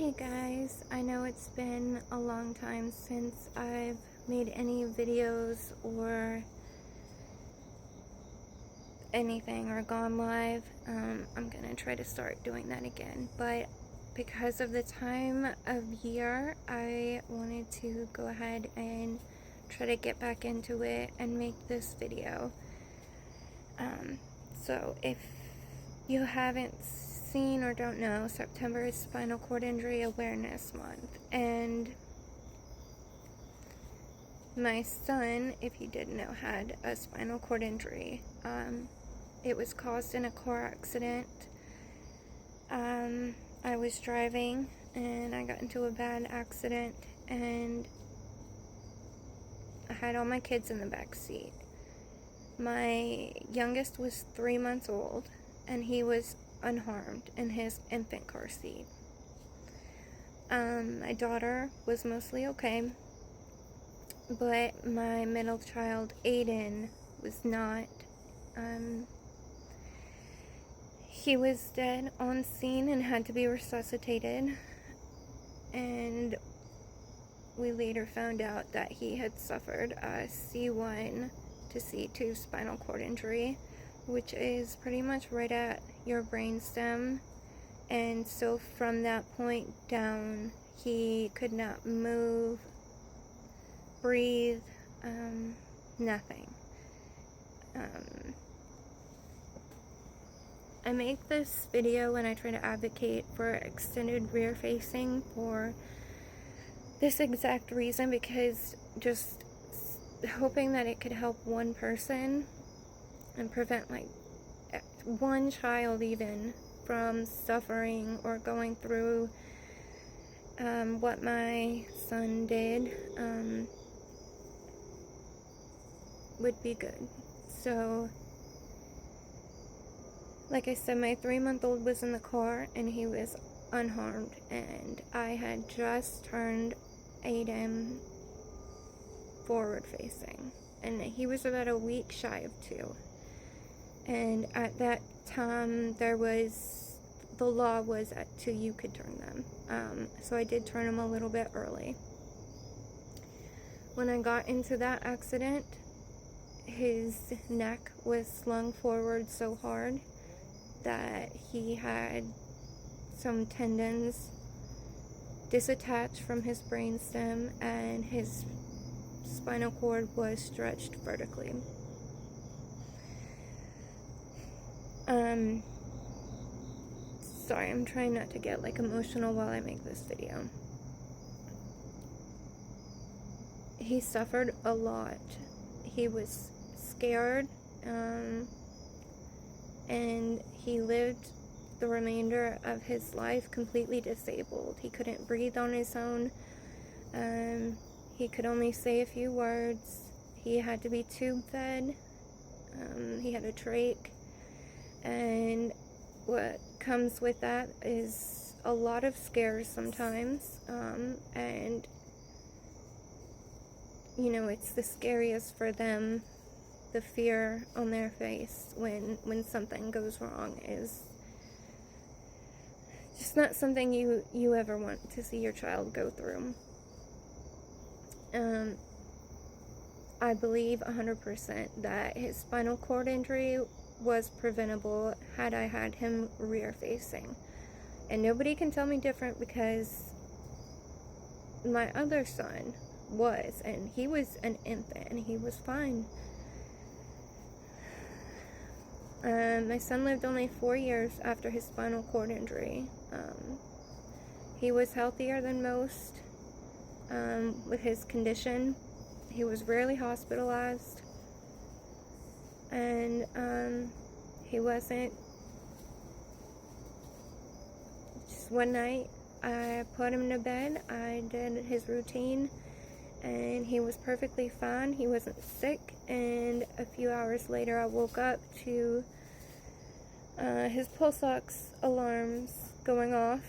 Hey guys, I know it's been a long time since I've made any videos or anything or gone live. I'm gonna try to start doing that again, but because of the time of year, I wanted to go ahead and try to get back into it and make this video. So if you haven't seen or don't know, September is Spinal Cord Injury Awareness Month, and my son, if you didn't know, had a spinal cord injury. It was caused in a car accident. I was driving and I got into a bad accident, and I had all my kids in the back seat. My youngest was 3 months old, and he was unharmed in his infant car seat. My daughter was mostly okay, but my middle child, Aiden, was not. He was dead on scene and had to be resuscitated, and we later found out that he had suffered a C1 to C2 spinal cord injury, which is pretty much right at your brainstem. And so from that point down, he could not move, breathe, nothing. I make this video and I try to advocate for extended rear facing for this exact reason, because just hoping that it could help one person and prevent like one child even from suffering or going through what my son did would be good. So like I said, my 3-month-old was in the car and he was unharmed, and I had just turned Aiden forward facing, and he was about a week shy of 2. And at that time, the law was at 2 you could turn them. So I did turn him a little bit early. When I got into that accident, his neck was slung forward so hard that he had some tendons disattached from his brainstem, and his spinal cord was stretched vertically. Sorry, I'm trying not to get like emotional while I make this video. He suffered a lot. He was scared, and he lived the remainder of his life completely disabled. He couldn't breathe on his own. He could only say a few words. He had to be tube fed. He had a trach, and what comes with that is a lot of scares sometimes, and you know, it's the scariest for them. The fear on their face when something goes wrong is just not something you ever want to see your child go through. I believe 100% that his spinal cord injury was preventable had I had him rear facing. And nobody can tell me different, because my other son was, and he was an infant and he was fine. My son lived only 4 years after his spinal cord injury. He was healthier than most with his condition. He was rarely hospitalized, and he wasn't. Just one night, I put him to bed, I did his routine, and he was perfectly fine. He wasn't sick, and a few hours later I woke up to his pulse ox alarms going off,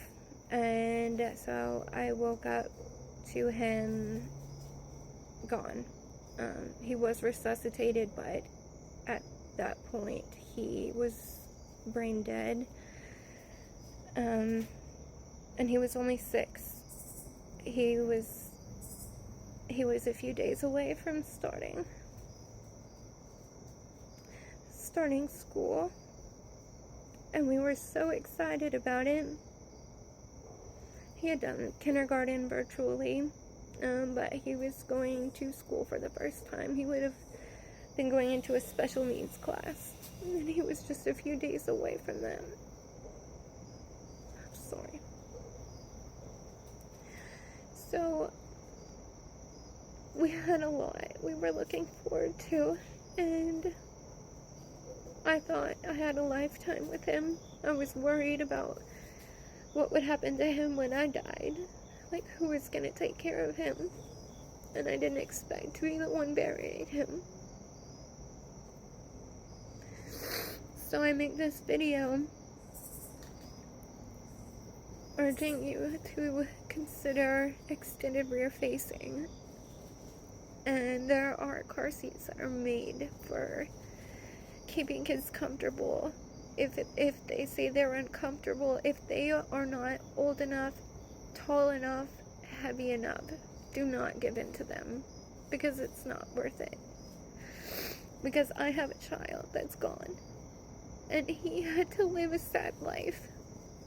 and so I woke up to him gone. He was resuscitated, but at that point he was brain dead. and he was only 6. He was a few days away from starting school, and we were so excited about it. He had done kindergarten virtually, but he was going to school for the first time. He would have been going into a special needs class, and he was just a few days away from that. I'm sorry. So we had a lot we were looking forward to, and I thought I had a lifetime with him. I was worried about what would happen to him when I died. Like, who was going to take care of him? And I didn't expect to be the one burying him. So I make this video urging you to consider extended rear facing. And there are car seats that are made for keeping kids comfortable. If they say they're uncomfortable, if they are not old enough, tall enough, heavy enough, do not give in to them, because it's not worth it. Because I have a child that's gone, and he had to live a sad life.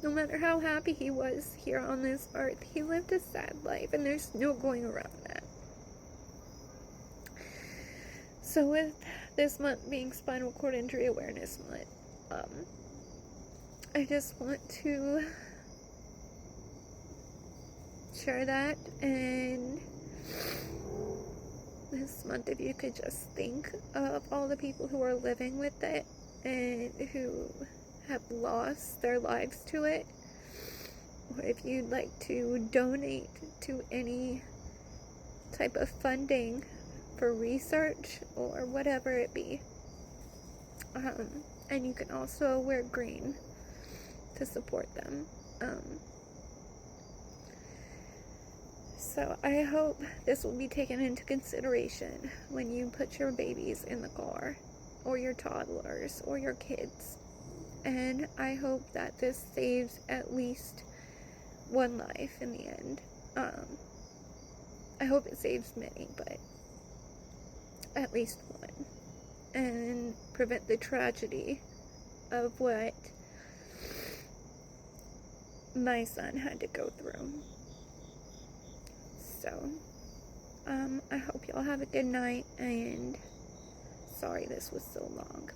No matter how happy he was here on this earth, he lived a sad life, and there's no going around that. So with this month being Spinal Cord Injury Awareness Month, I just want to share that. And this month, if you could just think of all the people who are living with it and who have lost their lives to it, or if you'd like to donate to any type of funding for research or whatever it be. And you can also wear green to support them. So I hope this will be taken into consideration when you put your babies in the car, or your toddlers, or your kids. And I hope that this saves at least one life in the end. I hope it saves many, but at least one. And prevent the tragedy of what my son had to go through. So, I hope y'all have a good night, and sorry this was so long.